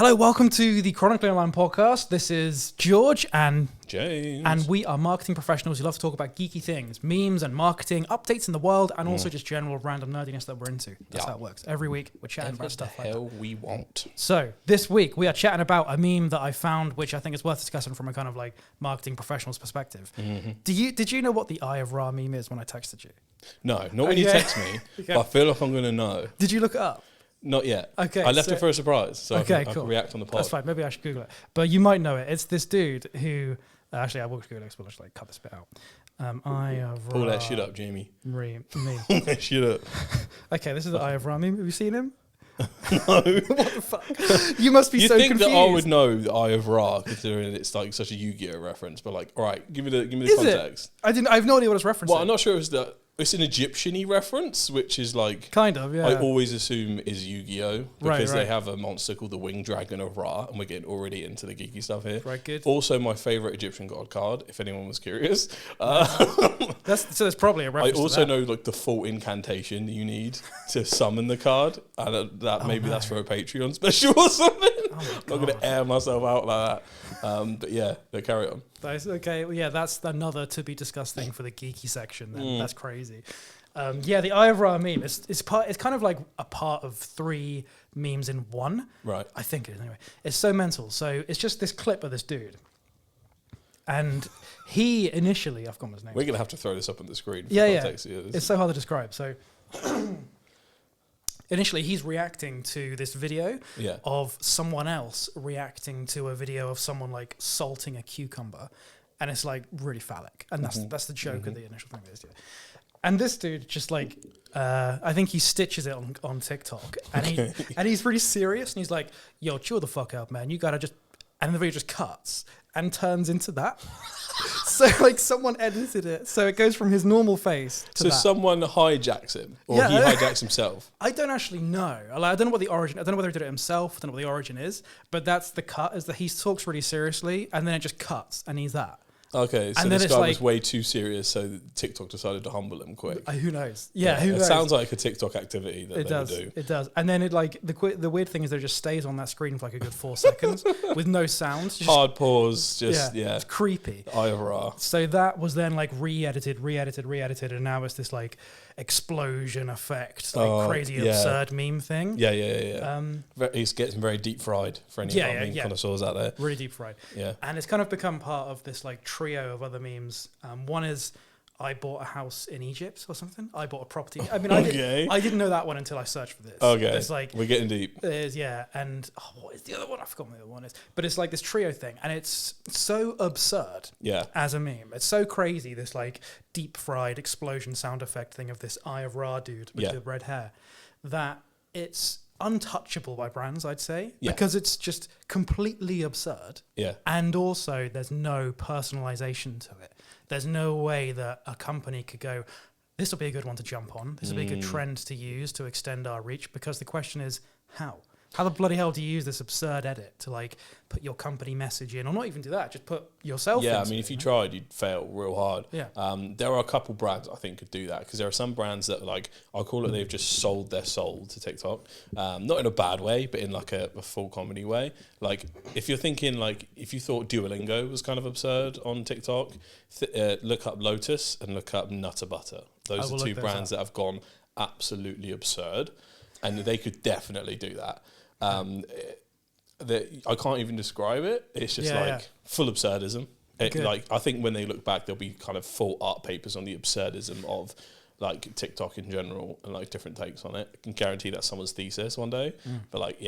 Hello, welcome to the Chronically Online podcast. This is George and James. And we are marketing professionals who love to talk about geeky things, memes and marketing, updates in the world, and also just general random nerdiness that we're into. That's how it works. Every week, we're chatting about stuff like that. Hell we want. So, this week, we are chatting about a meme that I found, which I think is worth discussing from a kind of like marketing professional's perspective. Mm-hmm. Did you know what the Eye of Ra meme is when I texted you? No, not when you text me, but I feel like I'm going to know. Did you look it up? Not yet. Okay. I left it for a surprise, so I can react on the pod. That's fine. Maybe I should Google it. But you might know it. It's this dude who... actually, I will Google it. We'll just like cut this bit out. Eye of Ra. Pull that shit up, Jamie. Meme. Pull that shit up. Okay, this is the Eye of Ra meme. Have you seen him? No. What the fuck? You must be so confused. You think that I would know the Eye of Ra, considering it's like such a Yu-Gi-Oh reference, but like, all right, give me the context. I have no idea what it's referencing. Well, I'm not sure it's an Egyptian-y reference, which is like... Kind of, yeah. I always assume is Yu-Gi-Oh! Because right. they have a monster called the Winged Dragon of Ra, and we're getting already into the geeky stuff here. Right, good. Also, my favourite Egyptian god card, if anyone was curious. So there's probably a reference I also to that. know like the full incantation you need to summon the card, and that's for a Patreon special or something. I'm not going to air myself out like that. But yeah, carry on. That's okay. Well, yeah, that's another to be discussed thing for the geeky section. Then that's crazy. The Eye of Ra meme. It's kind of like a part of 3 memes in one. Right. I think it is anyway. It's so mental. So it's just this clip of this dude, and he initially, I've forgotten his name. We're going to have to throw this up on the screen. For context. Yeah. It's so hard to describe. So. Initially, he's reacting to this video of someone else reacting to a video of someone like salting a cucumber, and it's like really phallic, and that's the joke of the initial thing that is. And this dude just like, I think he stitches it on TikTok, and he's really serious, and he's like, "Yo, chill the fuck out, man. You gotta just," and the video just cuts and turns into that. So like someone edited it, so it goes from his normal face to that. Someone hijacks him, or he hijacks himself. I don't actually know. I don't know what the origin. I don't know whether he did it himself. I don't know what the origin is. But that's the cut. Is that he talks really seriously, and then it just cuts, and he's that. Okay, so this guy was way too serious, so TikTok decided to humble him quick. Who knows? Yeah, who knows? It sounds like a TikTok activity that they would do. It does. And then it like the weird thing is that it just stays on that screen for like a good 4 seconds with no sound. Hard pause, it's creepy. Eye of Ra. So that was then like re-edited, and now it's this like explosion effect, like crazy absurd meme thing. Yeah. It's getting very deep fried for any of our meme connoisseurs out there. Really deep fried. Yeah. And it's kind of become part of this like trio of other memes. One is I bought a house in Egypt or something. I bought a property. I mean, I didn't know that one until I searched for this. Okay. It's like we're getting deep. And what is the other one? I forgot what the other one is. But it's like this trio thing, and it's so absurd. Yeah. As a meme, it's so crazy. This like deep fried explosion sound effect thing of this Eye of Ra dude with the red hair, that it's untouchable by brands, I'd say, because it's just completely absurd. Yeah. And also, there's no personalization to it. There's no way that a company could go, this will be a good one to jump on. This will be a good trend to use to extend our reach. Because the question is, how? How the bloody hell do you use this absurd edit to like put your company message in, or not even do that, just put yourself in? Yeah, I mean, if you tried, you'd fail real hard. Yeah. There are a couple brands I think could do that, because there are some brands that like, I'll call it, they've just sold their soul to TikTok. Not in a bad way, but in like a full comedy way. Like if you're thinking like, if you thought Duolingo was kind of absurd on TikTok, look up Lotus and look up Nutter Butter. Those are 2 brands that have gone absolutely absurd, and they could definitely do that. I can't even describe it. It's just full absurdism. Like I think when they look back, there'll be kind of full art papers on the absurdism of like TikTok in general and like different takes on it. I can guarantee that's someone's thesis one day. But like,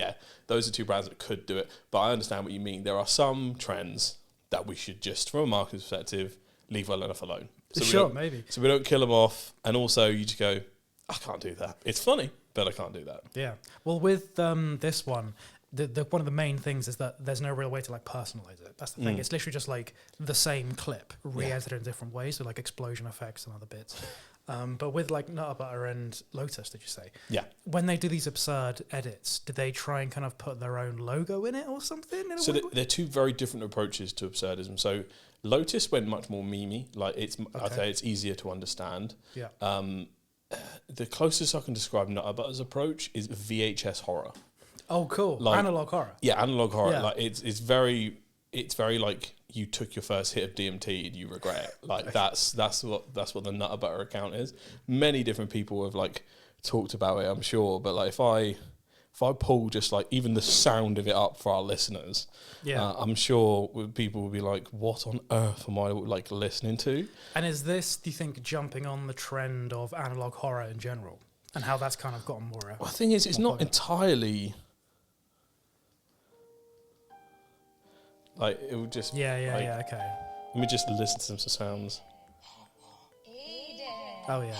those are 2 brands that could do it. But I understand what you mean. There are some trends that we should just, from a marketing perspective, leave well enough alone. So maybe. So we don't kill them off. And also you just go, I can't do that. It's funny, but I can't do that. Yeah. Well, with this one, the one of the main things is that there's no real way to like personalize it. That's the thing. It's literally just like the same clip re-edited in different ways with like explosion effects and other bits. But with like Nutter Butter and Lotus, did you say? Yeah. When they do these absurd edits, do they try and kind of put their own logo in it or something? So they're 2 very different approaches to absurdism. So Lotus went much more memey. Like I'd say it's easier to understand. Yeah. The closest I can describe Nutter Butter's approach is VHS horror. Oh, cool. Like, analog horror. Yeah, analog horror. Yeah. Like it's very like you took your first hit of DMT and you regret it. Like that's what the Nutter Butter account is. Many different people have like talked about it, I'm sure, but like if I pull just like even the sound of it up for our listeners, I'm sure people will be like, what on earth am I like listening to? And is this, do you think, jumping on the trend of analog horror in general and how that's kind of gotten more? Well, the thing is, it's not entirely like it would just. Okay. Let me just listen to some sounds. Oh yeah.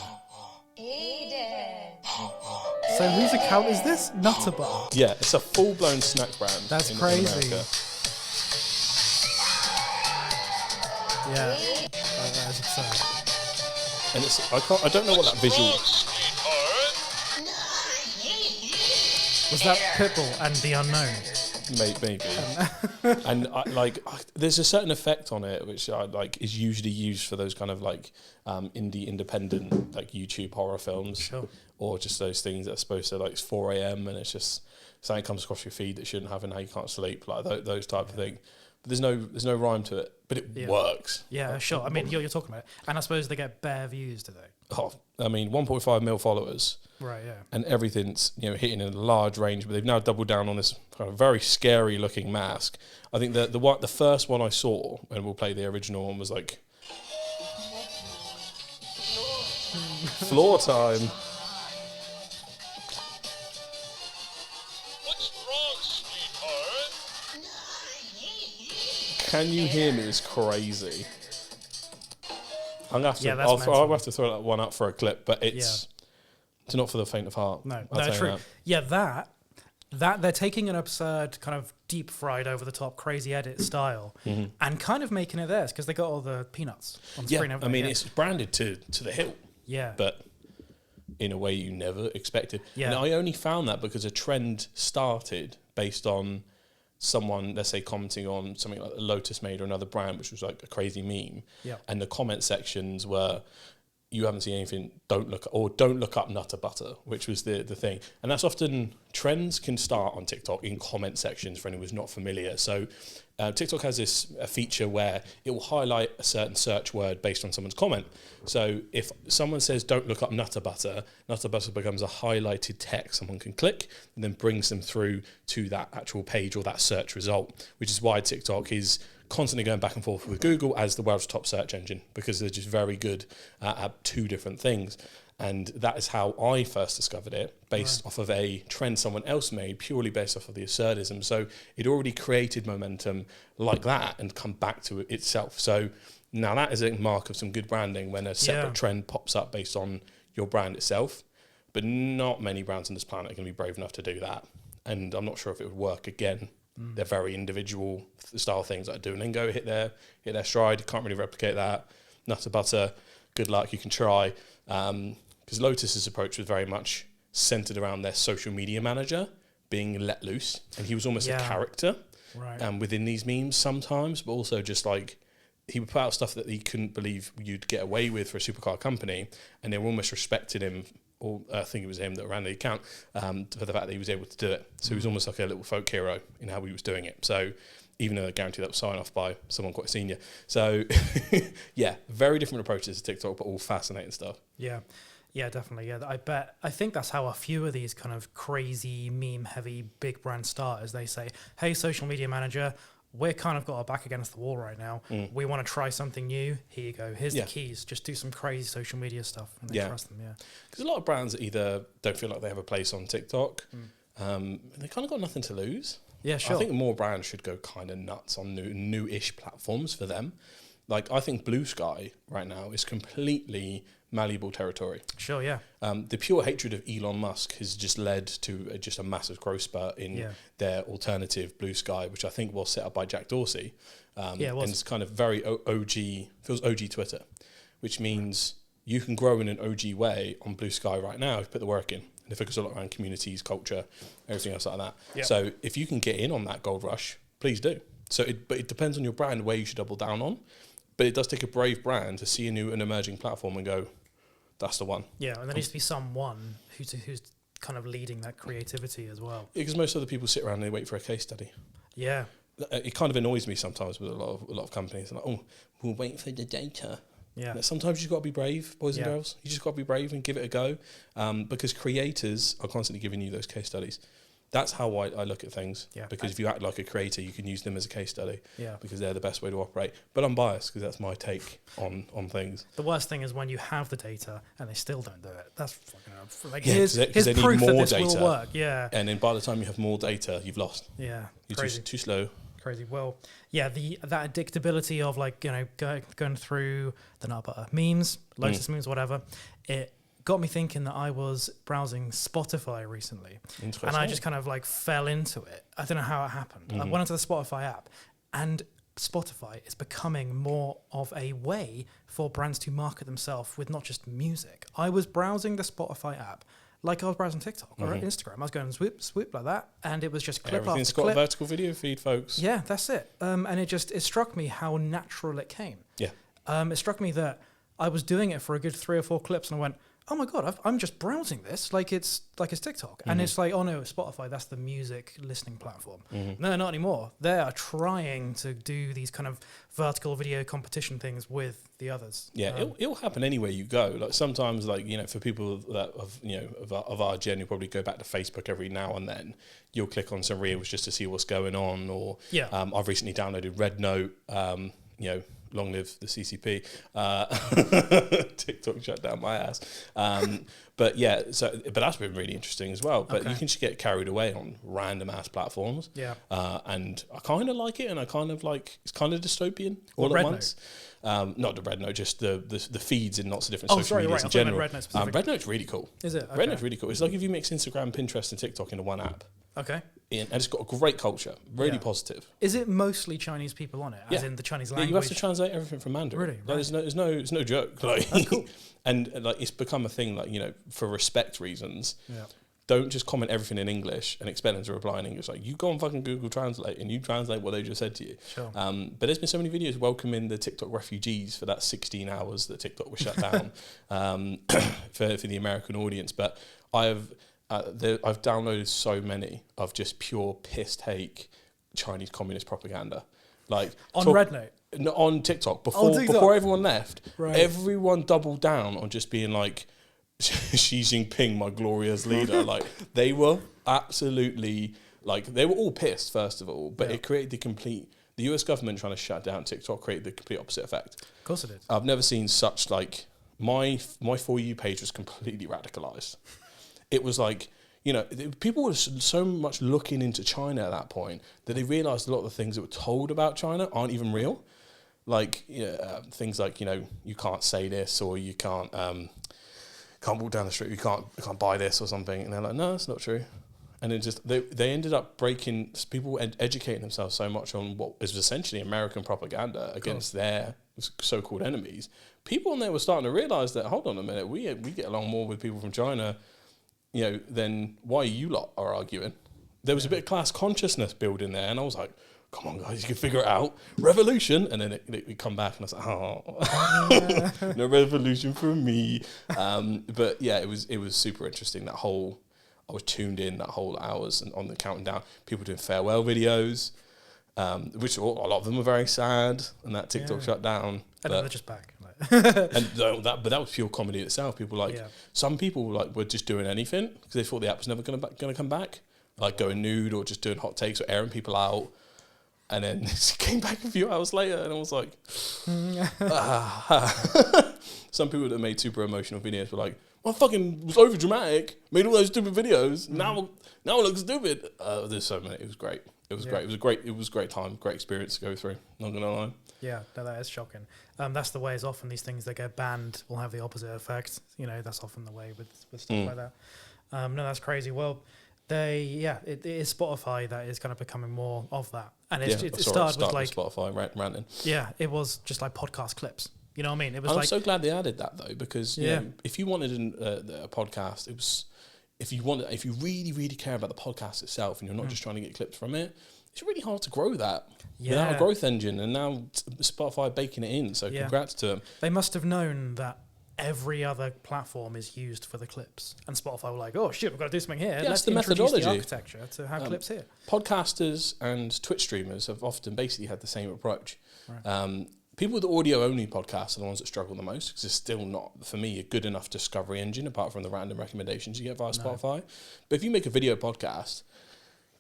So whose account is this? Nutter Butter. Yeah, it's a full-blown snack brand. That's in crazy. America. Yeah, that is absurd. And I don't know what that visual. Was that Pitbull and The Unknown? Maybe. And there's a certain effect on it which is usually used for those kind of like indie independent like YouTube horror films, sure. Or just those things that are supposed to like it's 4 a.m. and it's just something comes across your feed that shouldn't have and how you can't sleep, like those type of thing. But there's no rhyme to it, but it works. Yeah, sure. I mean, you're talking about it, and I suppose they get bare views, do they? Oh, I mean, 1.5 mil followers. Right, yeah. And everything's hitting in a large range, but they've now doubled down on this kind of very scary looking mask. I think the first one I saw, and we'll play the original one, was like floor time. What's wrong, sweetheart? Can you hear me? It's crazy. I'm gonna have to. I'll have to throw that one up for a clip, but it's not for the faint of heart. No, I'll true. that. Yeah, that they're taking an absurd kind of deep fried over the top crazy edit style and kind of making it theirs because they got all the peanuts on screen. I mean, it's branded to the hilt. Yeah, but in a way you never expected. Yeah, and I only found that because a trend started based on someone, let's say, commenting on something like Lotus made or another brand, which was like a crazy meme. Yeah. And the comment sections were, you haven't seen anything, don't look up Nutter Butter, which was the thing. And that's often, trends can start on TikTok in comment sections for anyone who's not familiar. So TikTok has a feature where it will highlight a certain search word based on someone's comment. So if someone says, don't look up Nutter Butter becomes a highlighted text someone can click and then brings them through to that actual page or that search result, which is why TikTok is constantly going back and forth with Google as the world's top search engine, because they're just very good at two different things. And that is how I first discovered it, based off of a trend someone else made, purely based off of the absurdism. So it already created momentum like that and come back to it itself. So now that is a mark of some good branding when a separate trend pops up based on your brand itself. But not many brands on this planet are going to be brave enough to do that. And I'm not sure if it would work again. They're very individual style things that I do, and then go hit their stride. Can't really replicate that. Nutter Butter, good luck. You can try, because Lotus's approach was very much centered around their social media manager being let loose, and he was almost a character within these memes sometimes, but also just like he would put out stuff that he couldn't believe you'd get away with for a supercar company, and they were almost respected him. Or I think it was him that ran the account for the fact that he was able to do it. So he was almost like a little folk hero in how he was doing it. So even though I guarantee that was signed off by someone quite senior. So yeah, very different approaches to TikTok, but all fascinating stuff. Yeah, definitely. Yeah, I think that's how a few of these kind of crazy meme-heavy big brand starters, they say, "Hey, social media manager, we're kind of got our back against the wall right now. We want to try something new. Here you go. Here's the keys. Just do some crazy social media stuff." And they trust them, Because a lot of brands either don't feel like they have a place on TikTok. They kind of got nothing to lose. Yeah, sure. I think more brands should go kind of nuts on new-ish platforms for them. Like, I think Blue Sky right now is completely malleable territory. Sure, yeah. The pure hatred of Elon Musk has just led to just a massive growth spurt in their alternative Blue Sky, which I think was set up by Jack Dorsey. It was. And it's kind of very feels OG Twitter, which means you can grow in an OG way on Blue Sky right now if you put the work in. And they focus a lot around communities, culture, everything else like that. Yep. So if you can get in on that gold rush, please do. But it depends on your brand where you should double down on. But it does take a brave brand to see an emerging platform and go, that's the one. Yeah, and there needs to be someone who's kind of leading that creativity as well. Because most other people sit around and they wait for a case study. Yeah. It kind of annoys me sometimes with a lot of companies. Like, oh, we'll wait for the data. Yeah. Sometimes you've got to be brave, boys and girls. You just got to be brave and give it a go, because creators are constantly giving you those case studies. That's how I look at things. Yeah. Because if you act like a creator, you can use them as a case study. Yeah. Because they're the best way to operate. But I'm biased because that's my take on things. The worst thing is when you have the data and they still don't do it. That's fucking like here's they need proof more that this data. will work. Yeah. And then by the time you have more data, you've lost. Yeah. You're too slow. Crazy. Well, yeah, that addictability of like, you know, going through the nut butter memes, Lotus memes, whatever, it got me thinking that I was browsing Spotify recently, and I just kind of like fell into it. I don't know how it happened. I went into the Spotify app, and Spotify is becoming more of a way for brands to market themselves with not just music. I was browsing the Spotify app like I was browsing TikTok or Instagram. I was going swoop like that, and it was just clip Everything's after clip. got a vertical video feed, folks. Yeah, that's it. And it struck me how natural it came. Yeah. It struck me that I was doing it for a good 3 or 4 clips, and I went, oh my God, I'm just browsing this like it's TikTok. And it's like, oh no, it's Spotify, that's the music listening platform. No, not anymore. They are trying to do these kind of vertical video competition things with the others. Yeah, it'll happen anywhere you go. Like sometimes, like, you know, for people that of our gen, you'll probably go back to Facebook every now and then. You'll click on some reels just to see what's going on. Or I've recently downloaded Red Note. You know, long live the CCP. TikTok shut down my ass. But that's been really interesting as well. But you can just get carried away on random ass platforms. Yeah. And I kind of like it, and I kind of like it's kind of dystopian all at once. Not the Red Note, just the feeds in lots of different social medias in general. Red Note Red Note's really cool. Is it? Okay. Red Note's really cool. It's like if you mix Instagram, Pinterest, and TikTok into one app. Okay. And it's got a great culture, really positive. Is it mostly Chinese people on it, as in the Chinese language? Yeah, you have to translate everything from Mandarin. Really? Right. It's no joke. Like, cool. And like it's become a thing. Like, you know, for respect reasons. Yeah. Don't just comment everything in English and expect them to reply in English. Like, you go on fucking Google Translate and you translate what they just said to you. Sure. But there's been so many videos welcoming the TikTok refugees for that 16 hours that TikTok was shut down for the American audience. But I've downloaded so many of just pure piss take Chinese communist propaganda. Like on Red Note? No, on TikTok. Before everyone left, right. Everyone doubled down on just being like, Xi Jinping, my glorious leader. Like, they were absolutely, like, they were all pissed, first of all, but it created the US government trying to shut down TikTok created the complete opposite effect. Of course it did. I've never seen such, like, my For You page was completely radicalized. It was like, you know, people were so much looking into China at that point that they realized a lot of the things that were told about China aren't even real. Like, things like, you know, you can't say this, or you can't walk down the street, you can't buy this or something. And they're like, no, that's not true. And it just, they ended up people educating themselves so much on what is essentially American propaganda against their so-called enemies. People on there were starting to realize that, hold on a minute, we get along more with people from China, you know, than why you lot are arguing. There was a bit of class consciousness building there, and I was like, come on, guys, you can figure it out. Revolution. And then it come back, and I was like, oh, no revolution for me. But yeah, it was super interesting. I was tuned in that whole hours and on the counting down. People doing farewell videos, which a lot of them were very sad, and that TikTok shut down. And then they're just back. But that was pure comedy itself. People some people were just doing anything because they thought the app was never going to come back, like going nude or just doing hot takes or airing people out. And then it came back a few hours later, and I was like, Some people that made super emotional videos were like, well, fucking was over dramatic, made all those stupid videos. Now it looks stupid. There's so many. It was great. It was great. It was a great time, great experience to go through. Not gonna lie. Yeah, no, that is shocking. That's the way. Is often these things that get banned will have the opposite effect. You know, that's often the way with stuff like that. No, that's crazy. Well, it is Spotify that is kind of becoming more of that, and it started with like Spotify ranting. Yeah, it was just like podcast clips. You know what I mean? It was. I'm so glad they added that though, because you know, if you wanted a podcast, it was if you really really care about the podcast itself, and you're not just trying to get clips from it. It's really hard to grow that without a growth engine, and now Spotify baking it in. So congrats to them. They must have known that every other platform is used for the clips. And Spotify were like, oh shit, we've got to do something here. Yeah, Let's the introduce methodology. the architecture to have clips here. Podcasters and Twitch streamers have often basically had the same approach. Right. People with audio-only podcasts are the ones that struggle the most because it's still not, for me, a good enough discovery engine apart from the random recommendations you get via Spotify. But if you make a video podcast,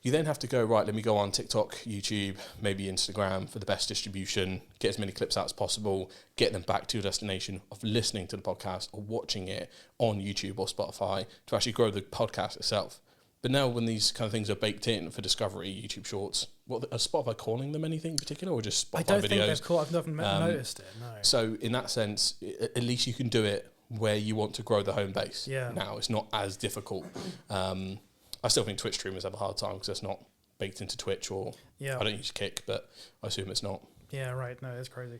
you then have to go, right, let me go on TikTok, YouTube, maybe Instagram for the best distribution, get as many clips out as possible, get them back to your destination of listening to the podcast or watching it on YouTube or Spotify to actually grow the podcast itself. But now when these kind of things are baked in for discovery, YouTube Shorts, what are Spotify calling them anything in particular or just Spotify videos? I don't think they've called, I've never noticed it, no. So in that sense, at least you can do it where you want to grow the home base. Yeah. Now it's not as difficult. I still think Twitch streamers have a hard time because it's not baked into Twitch or I don't use Kick, but I assume it's not. Yeah, right. No, it's crazy.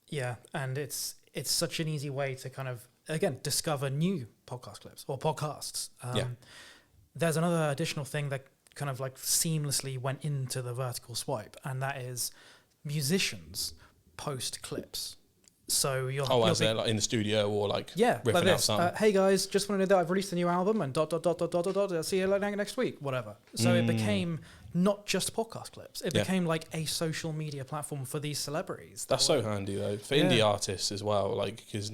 Yeah, and it's such an easy way to kind of, again, discover new podcast clips or podcasts. There's another additional thing that kind of like seamlessly went into the vertical swipe, and that is musicians post clips. So you'll as they're like in the studio or like riffing like out something. Hey guys, just want to know that I've released a new album and ... I'll see you next week, whatever. So it became not just podcast clips. It became like a social media platform for these celebrities. That's so handy though for indie artists as well. Like because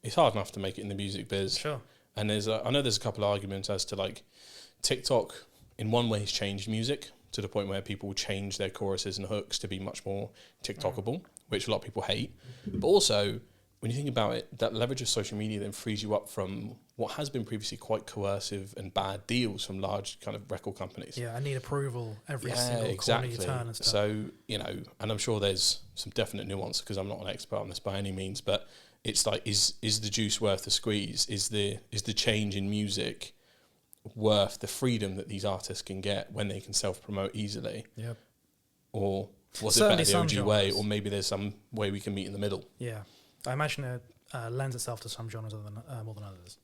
it's hard enough to make it in the music biz. Sure. And I know there's a couple of arguments as to like TikTok in one way has changed music to the point where people change their choruses and hooks to be much more TikTokable, which a lot of people hate. But also, when you think about it, that leverage of social media then frees you up from what has been previously quite coercive and bad deals from large kind of record companies. Yeah, I need approval every single corner you turn and stuff. So, and I'm sure there's some definite nuance because I'm not an expert on this by any means, but it's like, is the juice worth the squeeze? Is the change in music worth the freedom that these artists can get when they can self-promote easily? Yep. Or was Certainly it better the OG way, genres. or maybe there's some way we can meet in the middle? Yeah, I imagine it lends itself to some genres more than others.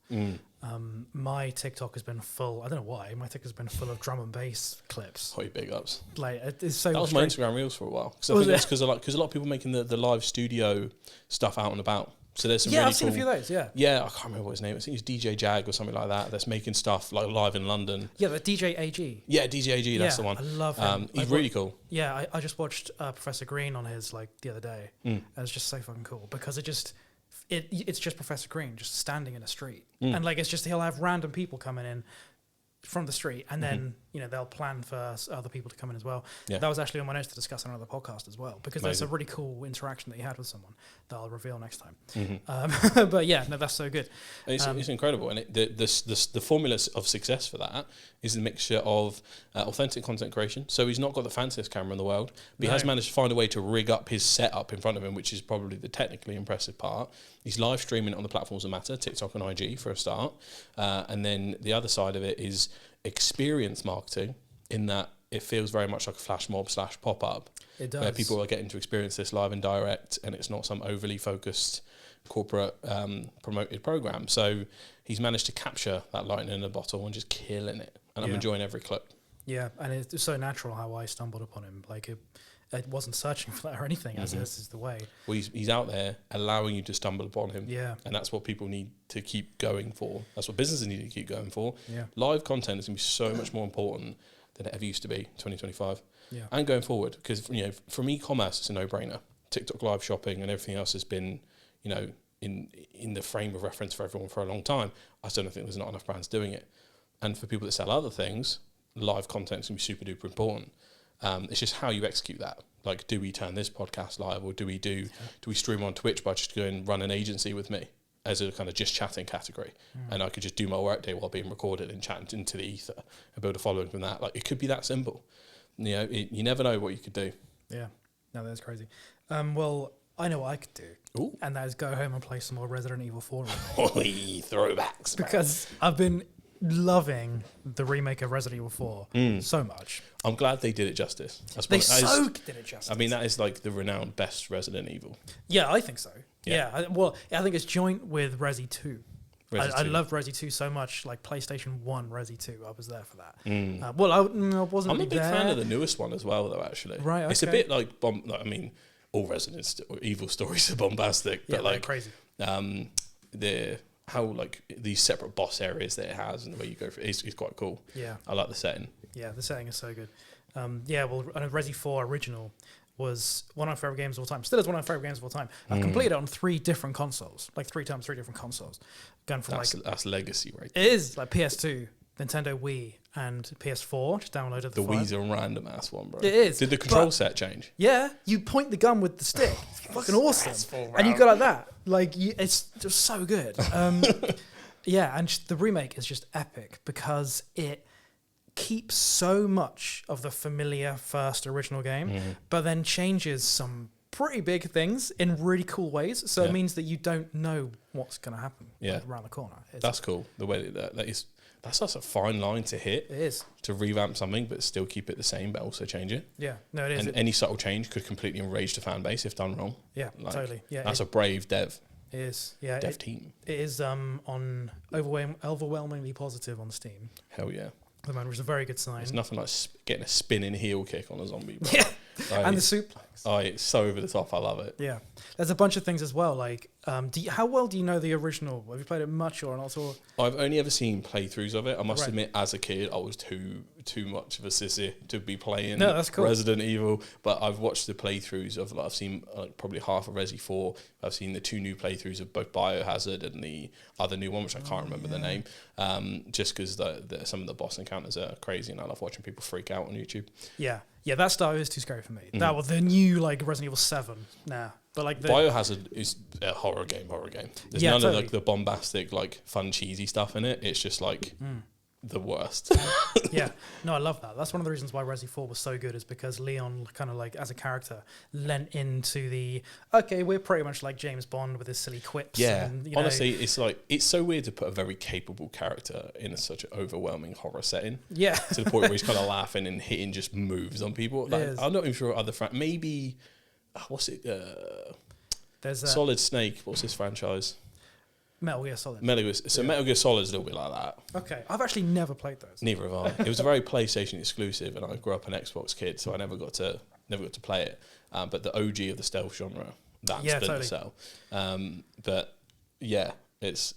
My TikTok has been full, I don't know why, my TikTok has been full of drum and bass clips. Oh, big ups. Like, it's so that was my Instagram Reels for a while. Because I think that's because a lot of people making the live studio stuff out and about. So there's some really I've seen a few of those, Yeah, I can't remember what his name is. I think it's DJ Jag or something like that that's making stuff like live in London. Yeah, but DJ AG. Yeah, DJ AG, that's the one. I love him. He's really cool. Yeah, I just watched Professor Green on his like the other day. And it's just so fucking cool because it's just Professor Green just standing in a street. And like it's just he'll have random people coming in from the street and then they'll plan for other people to come in as well. That was actually on my notes to discuss on another podcast as well because there's a really cool interaction that he had with someone that I'll reveal next time. But yeah, no, that's so good. It's incredible, and the formula of success for that is a mixture of authentic content creation. So he's not got the fanciest camera in the world, but he has managed to find a way to rig up his setup in front of him, which is probably the technically impressive part. He's live streaming it on the platforms that matter, TikTok and IG for a start, and then the other side of it is experience marketing, in that it feels very much like a flash mob / pop-up. It does. Where people are getting to experience this live and direct, and it's not some overly focused corporate promoted program. So he's managed to capture that lightning in a bottle and just killing it. And I'm enjoying every clip. Yeah, and it's so natural how I stumbled upon him. Like it wasn't searching for that or anything, as this is the way. Well, he's out there allowing you to stumble upon him. Yeah. And that's what people need to keep going for. That's what businesses need to keep going for. Yeah. Live content is going to be so much more important than it ever used to be, 2025. Yeah. And going forward, because from e-commerce, it's a no-brainer. TikTok live shopping and everything else has been, in the frame of reference for everyone for a long time. I still don't think there's not enough brands doing it. And for people that sell other things, live content is going to be super duper important. It's just how you execute that. Like, do we turn this podcast live, or do we stream on Twitch by just going and run an agency with me as a kind of just chatting category, and I could just do my workday while being recorded and chat into the ether and build a following from that. Like, it could be that simple. You never know what you could do. Yeah, no, that's crazy. Well, I know what I could do. Ooh. And that is go home and play some more Resident Evil 4. Throwbacks, man. Because I've been loving the remake of Resident Evil 4 so much. I'm glad they did it justice. They did it justice. I mean, that is like the renowned best Resident Evil. Yeah, I think so. Yeah. I think it's joint with Resi 2. I love Resi 2 so much, like PlayStation 1, Resi 2. I was there for that. I wasn't. I'm a big fan of the newest one as well, though, actually. Right, okay. It's a bit like, all Resident Evil stories are bombastic, but like crazy. how like these separate boss areas that it has and the way you go through is quite cool. Yeah, I like the setting. Yeah, the setting is so good. Well, Resi 4 original was one of my favorite games of all time. Still is one of my favorite games of all time. I've completed it on 3 different consoles, like 3 times 3 different consoles. Going from that's legacy, right? It is like PS2, Nintendo Wii, and PS4. Just downloaded the Wii's a random ass one, bro. It is. Did the control set change? Yeah, you point the gun with the stick. It's fucking awesome. And you go like that. Like it's just so good. Yeah, and the remake is just epic because it keeps so much of the familiar first original game, but then changes some pretty big things in really cool ways. So it means that you don't know what's going to happen around the corner. That's cool. The way that's such a fine line to hit. It is. To revamp something, but still keep it the same, but also change it. Yeah, no, it is. And any subtle change could completely enrage the fan base if done wrong. Yeah, totally. Yeah, that's a brave dev. It is. Yeah, dev team. It is on overwhelmingly positive on Steam. Hell yeah. The man, which is a very good sign. It's nothing like getting a spinning heel kick on a zombie, bro. Yeah, like, and the suplex. Oh, it's so over the top. I love it. Yeah, there's a bunch of things as well. Like, how well do you know the original? Have you played it much or not at all? I've only ever seen playthroughs of it. I must admit, as a kid, I was too much of a sissy to be playing that's cool. Resident Evil. But I've watched the playthroughs of. I've seen probably half of Resi 4. I've seen the 2 new playthroughs of both Biohazard and the other new one, which I can't remember the name. Just because some of the boss encounters are crazy, and I love watching people freak out on YouTube. Yeah, that style is too scary for me. That was the new like Resident Evil 7. Nah, but like Biohazard is a horror game. There's none of like the bombastic, like fun, cheesy stuff in it. It's just like the worst. Yeah, no, I love that. That's one of the reasons why Resi 4 was so good, is because Leon kind of like as a character lent into we're pretty much like James Bond with his silly quips. Yeah, and, honestly, it's so weird to put a very capable character in such an overwhelming horror setting. Yeah, to the point where he's kind of laughing and hitting just moves on people. Like, I'm not even sure other maybe what's it? There's Solid Snake. What's this franchise? Metal Gear Solid. Metal Gear Solid is a little bit like that. Okay, I've actually never played those. Neither have I. It was a very PlayStation exclusive, and I grew up an Xbox kid, so I never got to play it. But the OG of the stealth genre, that's Splinter Cell. But yeah, it's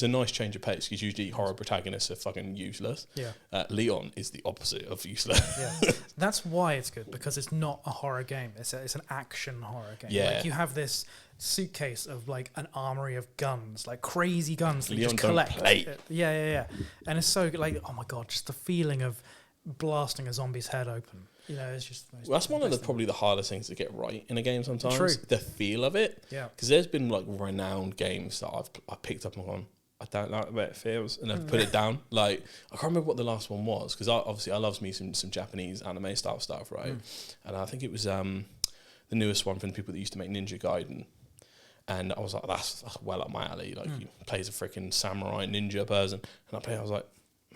a nice change of pace because usually horror protagonists are fucking useless. Yeah. Leon is the opposite of useless. Yeah, that's why it's good, because it's not a horror game. It's an action horror game. Yeah. Like you have this suitcase of like an armory of guns, like crazy guns that Leon you just collect. Don't play. Yeah. And it's so like, oh my god, just the feeling of blasting a zombie's head open. It's just. That's one of probably the hardest things to get right in a game sometimes. True. The feel of it. Yeah. Because there's been like renowned games that I picked up and gone, I don't like the way it feels, and I've put it down. Like I can't remember what the last one was, because I love me some Japanese anime style stuff, right? And I think it was the newest one from the people that used to make Ninja Gaiden. And I was like, that's well up my alley. Like, he plays a freaking samurai ninja person. And I played, I was like,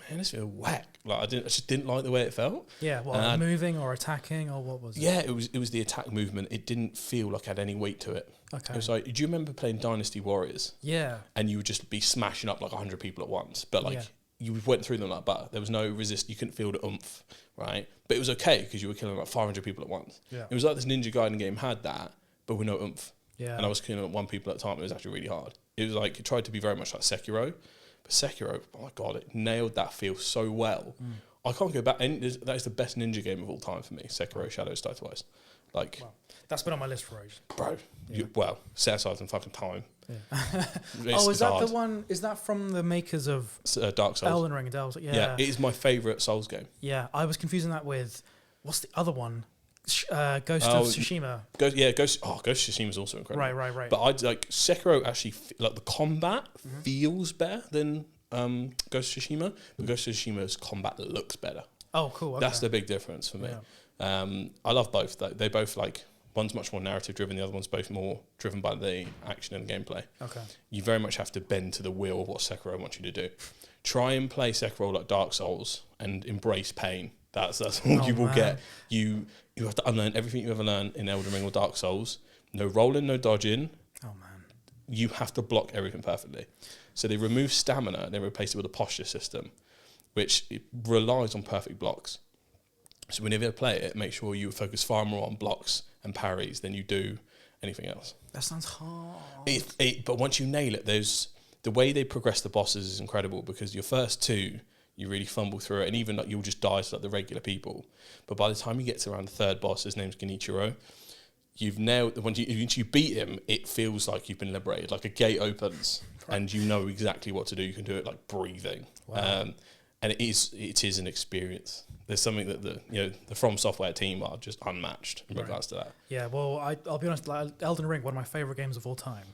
man, this feels whack. Like, I just didn't like the way it felt. Yeah, moving or attacking, or what was it? Yeah, it was the attack movement. It didn't feel like it had any weight to it. Okay. It was like, do you remember playing Dynasty Warriors? Yeah. And you would just be smashing up like 100 people at once. But like, you went through them like butter. There was no resist. You couldn't feel the oomph, right? But it was okay because you were killing like 500 people at once. Yeah. It was like this Ninja Gaiden game had that, but with no oomph. Yeah. And I was killing 1 people at a time. It was actually really hard. It was like, it tried to be very much like Sekiro. But Sekiro, oh my God, it nailed that feel so well. I can't go back. And that is the best ninja game of all time for me. Sekiro Shadows Die Twice. Like, wow. That's been on my list for ages. Bro, set aside some fucking time. Yeah. Is that hard. The one? Is that from the makers of Dark Souls? Elden Ring and Dark Souls? Yeah, it is my favourite Souls game. Yeah, I was confusing that with, what's the other one? Ghost of Tsushima. Ghost of Tsushima is also incredible. Right. But I'd like Sekiro actually like the combat feels better than Ghost of Tsushima, but Ghost of Tsushima's combat looks better. Oh, cool. Okay. That's the big difference for me. Yeah. I love both. They both like, one's much more narrative driven, the other one's both more driven by the action and gameplay. Okay. You very much have to bend to the will of what Sekiro wants you to do. Try and play Sekiro like Dark Souls and embrace pain. That's all you will get. You have to unlearn everything you ever learned in Elden Ring or Dark Souls. No rolling, no dodging. Oh man. You have to block everything perfectly. So they remove stamina and they replace it with a posture system, which it relies on perfect blocks. So whenever you play it, make sure you focus far more on blocks and parries than you do anything else. That sounds hard. But once you nail it, the way they progress the bosses is incredible, because your first two, you really fumble through it, and even like you'll just die to like the regular people. But by the time you get to around the third boss, his name's Genichiro, you've nailed. Once you beat him, it feels like you've been liberated. Like a gate opens, and you know exactly what to do. You can do it like breathing. Wow. And it is an experience. There's something that the From Software team are just unmatched in regards to that. Yeah, well, I'll be honest, like Elden Ring, one of my favourite games of all time.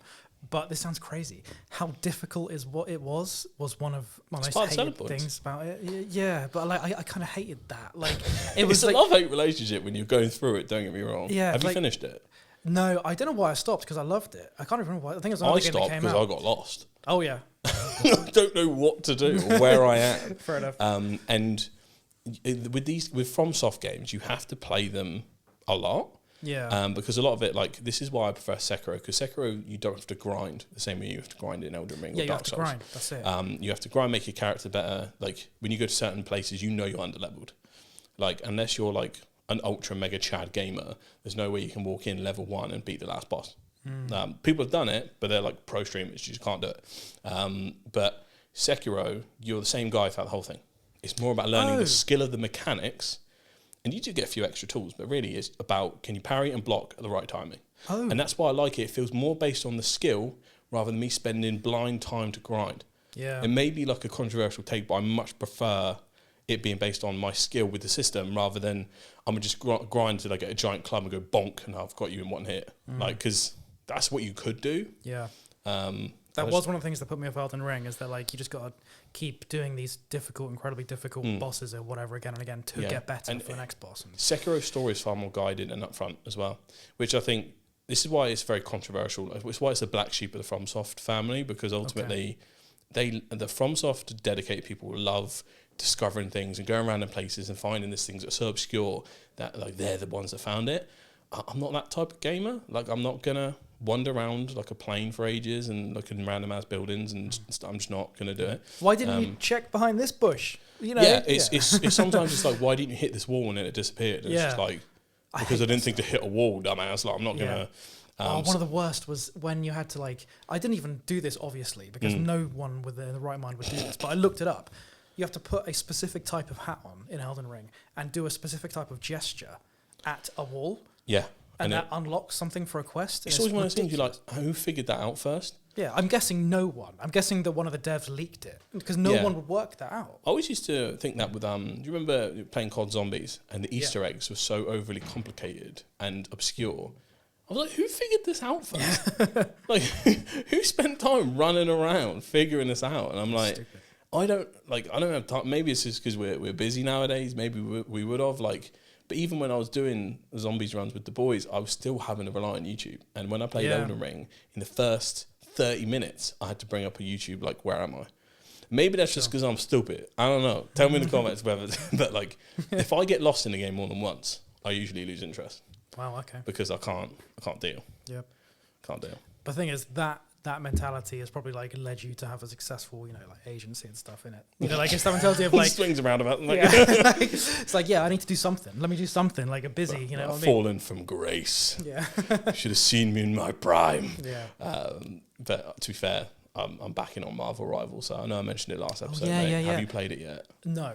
But this sounds crazy. How difficult is what it was one of my most hated things about it. Yeah, but like I kind of hated that. Like it was a love-hate relationship when you're going through it. Don't get me wrong. Yeah, have you finished it? No, I don't know why I stopped, because I loved it. I can't remember why. I think it was another game that came out. I stopped because I got lost. Oh yeah. I don't know what to do or where I am. Fair enough. And with FromSoft games, you have to play them a lot. Yeah. Because a lot of it, like, this is why I prefer Sekiro, because Sekiro, you don't have to grind the same way you have to grind in Elden Ring or Dark Souls. Yeah, you have to grind. That's it. You have to grind, make your character better. Like, when you go to certain places, you know you're under-leveled. Like, unless you're, like, an ultra mega Chad gamer, there's no way you can walk in level 1 and beat the last boss. People have done it, but they're, like, pro streamers. You just can't do it. But Sekiro, you're the same guy throughout the whole thing. It's more about learning the skill of the mechanics. And you do get a few extra tools, but really it's about, can you parry and block at the right timing? Oh. And that's why I like it. It feels more based on the skill rather than me spending blind time to grind. Yeah. It may be like a controversial take, but I much prefer it being based on my skill with the system rather than I'm going to just grind till I get a giant club and go bonk and I've got you in one hit. Like, because that's what you could do. Yeah. That was one of the things that put me off Elden Ring, is that like you just got to keep doing these incredibly difficult bosses or whatever again and again to get better for the next boss. And Sekiro's story is far more guided and upfront as well, which I think this is why it's very controversial. It's why it's the black sheep of the FromSoft family, because ultimately the FromSoft dedicated people love discovering things and going around in places and finding these things that are so obscure that like they're the ones that found it. I'm not that type of gamer. Like, I'm not gonna wander around like a plane for ages and look in random ass buildings, and I'm just not gonna do it. Why didn't you check behind this bush? You know, it's sometimes it's like, why didn't you hit this wall and then it disappeared? And it's just like, because I didn't think to hit a wall, dumbass. Like, I'm not gonna. One of the worst was when you had to like. I didn't even do this obviously, because no one with the right mind would do this. But I looked it up. You have to put a specific type of hat on in Elden Ring and do a specific type of gesture at a wall. Yeah. And that unlocks something for a quest. It's always one of those things you're like, who figured that out first? Yeah, I'm guessing no one. I'm guessing that one of the devs leaked it, because no one would work that out. I always used to think that with, do you remember playing COD Zombies and the Easter eggs were so overly complicated and obscure? I was like, who figured this out first? Like, who spent time running around figuring this out? And I'm like, stupid. I don't have time. Maybe it's just because we're busy nowadays. Maybe we would have like. But even when I was doing zombies runs with the boys, I was still having to rely on YouTube. And when I played Elden Ring, in the first 30 minutes, I had to bring up a YouTube, like, where am I? Maybe that's just because I'm stupid. I don't know. Tell me in the comments whether. But, like, if I get lost in a game more than once, I usually lose interest. Wow, okay. Because I can't deal. Yep. Can't deal. But the thing is, that mentality has probably like led you to have a successful, like agency and stuff in it. Like it's that mentality of like swings around about. Like it's like, I need to do something. Let me do something. Like a busy, I've fallen from grace. Yeah. Should have seen me in my prime. Yeah. But to be fair, I'm backing on Marvel Rivals. So I know I mentioned it last episode. Yeah. Have you played it yet? No.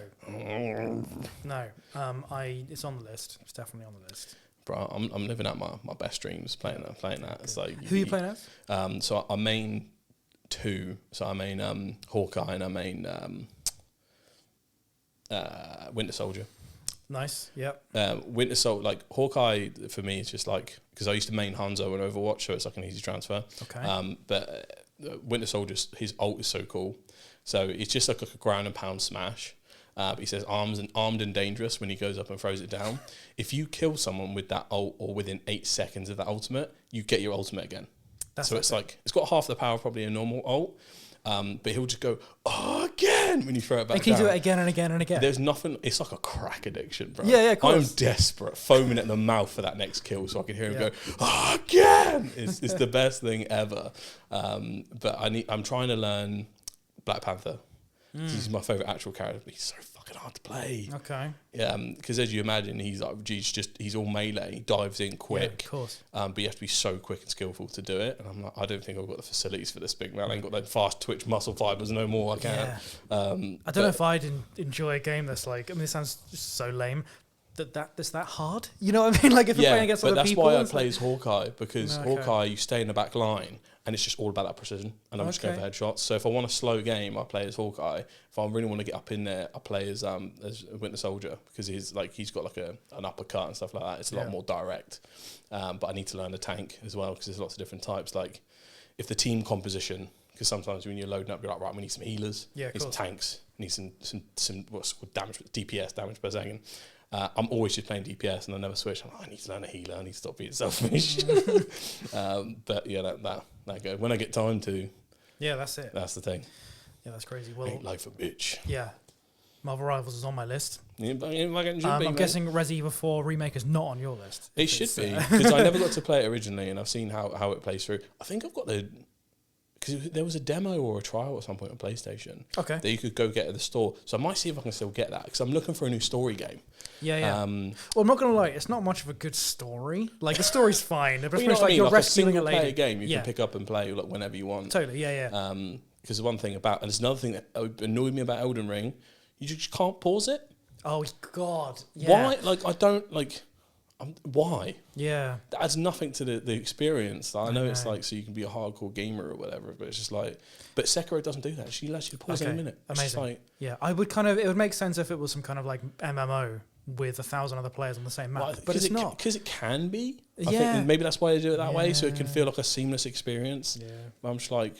No. It's on the list. It's definitely on the list. Bro, I'm living out my best dreams playing that. It's like, who are you playing as? So I main two. So I main Hawkeye and I main Winter Soldier. Nice. Yep. Winter Soldier, like Hawkeye for me is just like, because I used to main Hanzo in Overwatch, so it's like an easy transfer. Okay. But Winter Soldier, his ult is so cool. So it's just like a ground and pound smash. But he says armed and dangerous when he goes up and throws it down. If you kill someone with that ult or within 8 seconds of that ultimate, you get your ultimate again. So it's like, it's got half the power of probably a normal ult. But he'll just go, again, when you throw it back down. Can you do it again and again and again? There's nothing, it's like a crack addiction, bro. Yeah, of course. I'm desperate, foaming at the mouth for that next kill so I can hear him go, again! It's the best thing ever. But I'm trying to learn Black Panther. He's my favourite actual character, but he's so fucking hard to play. Okay. Yeah, because as you imagine, he's all melee, he dives in quick. Yeah, of course. But you have to be so quick and skillful to do it. And I'm like, I don't think I've got the facilities for this big man. I ain't got those fast twitch muscle fibers no more. I can't. Yeah. I don't know if I'd enjoy a game that's like, I mean, it sounds so lame. That's that hard? You know what I mean? Like if you're playing against other people. But that's why I play as Hawkeye, because Hawkeye, you stay in the back line and it's just all about that precision. And I'm just going for headshots. So if I want a slow game, I play as Hawkeye. If I really want to get up in there, I play as Winter Soldier, because he's got like an uppercut and stuff like that. It's a lot more direct. But I need to learn the tank as well, because there's lots of different types. Like if the team composition, because sometimes when you're loading up, you're like, right, we need some healers, need some tanks, need some what's called DPS, damage per second. I'm always just playing DPS and I never switch. I'm like, I need to learn a healer. I need to stop being selfish. But yeah, that go. When I get time to. Yeah, that's it. That's the thing. Yeah, that's crazy. Well, ain't life a bitch. Yeah. Marvel Rivals is on my list. Yeah, I'm guessing Resident Evil 4 Remake is not on your list. It should be, because I never got to play it originally and I've seen how it plays through. I think I've got because there was a demo or a trial at some point on PlayStation. Okay. That you could go get at the store. So I might see if I can still get that, because I'm looking for a new story game. Yeah. Well, I'm not going to lie, it's not much of a good story. Like, the story's fine. Well, you know what I mean? Like a single-player game you can pick up and play like whenever you want. Totally, yeah. Because the one thing and there's another thing that annoyed me about Elden Ring, you just can't pause it. Oh, God. Yeah. Why? Like, I don't, like... why? Yeah. That adds nothing to the experience. I know it's like so you can be a hardcore gamer or whatever, but it's just like... But Sekiro doesn't do that. She lets you pause in a minute. Amazing. Yeah, I would it would make sense if it was some kind of like MMO with 1,000 other players on the same map, but it's not. Because it can be. I think maybe that's why they do it that way, so it can feel like a seamless experience. Yeah. But I'm just like...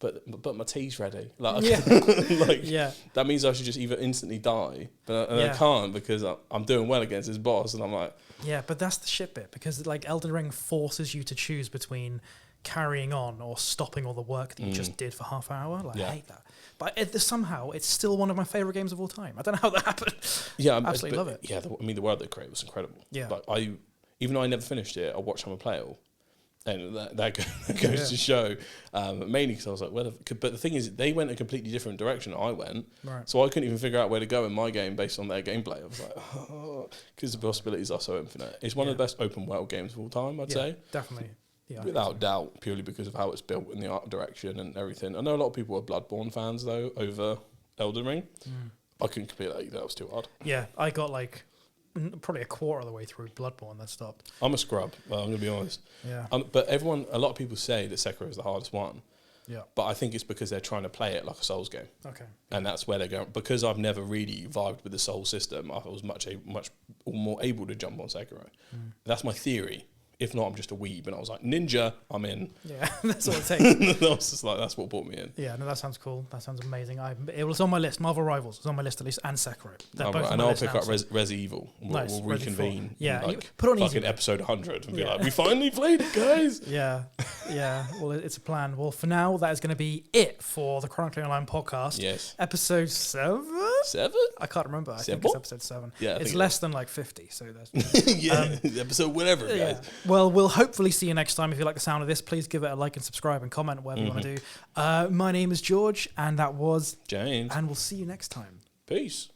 But my tea's ready. Like, that means I should just either instantly die, but I can't, because I'm doing well against this boss, and I'm like... Yeah, but that's the shit bit, because like Elden Ring forces you to choose between carrying on or stopping all the work that you just did for half an hour. Like, I hate that. But somehow, it's still one of my favourite games of all time. I don't know how that happened. Yeah, I absolutely love it. Yeah, the world they created was incredible. Yeah. Like, even though I never finished it, I watched someone play it all. And that goes to show, mainly because I was like, but the thing is, they went a completely different direction than I went. Right. So I couldn't even figure out where to go in my game based on their gameplay. I was like, because the possibilities are so infinite. It's one of the best open world games of all time, I'd say. Definitely. Yeah, without doubt, purely because of how it's built in the art direction and everything. I know a lot of people are Bloodborne fans, though, over Elden Ring. I couldn't complete that. That was too hard. Yeah, I got like... probably a quarter of the way through Bloodborne that stopped. I'm a scrub, I'm going to be honest. Yeah. But a lot of people say that Sekiro is the hardest one. Yeah. But I think it's because they're trying to play it like a Souls game. Okay. And that's where they're going. Because I've never really vibed with the Souls system, I was much more able to jump on Sekiro. That's my theory. If not, I'm just a weeb. And I was like, ninja, I'm in. Yeah, that's all it takes. I was just like, that's what brought me in. Yeah, no, that sounds cool. That sounds amazing. It was on my list. Marvel Rivals was on my list at least, and Sekiro. They're both on my list. I'll pick up Res Evil. We'll reconvene. Yeah, like, put on fucking episode 100 and be like, we finally played it, guys. Yeah. Well, it's a plan. Well, for now, that is going to be it for the Chronically Online podcast. Yes. Episode 7? 7? I can't remember. I think it's episode 7. Yeah, it's less than like 50, so that's... episode whatever, guys. Yeah. Well, we'll hopefully see you next time. If you like the sound of this, please give it a like and subscribe and comment, whatever you want to do. My name is George, and that was James. And we'll see you next time. Peace.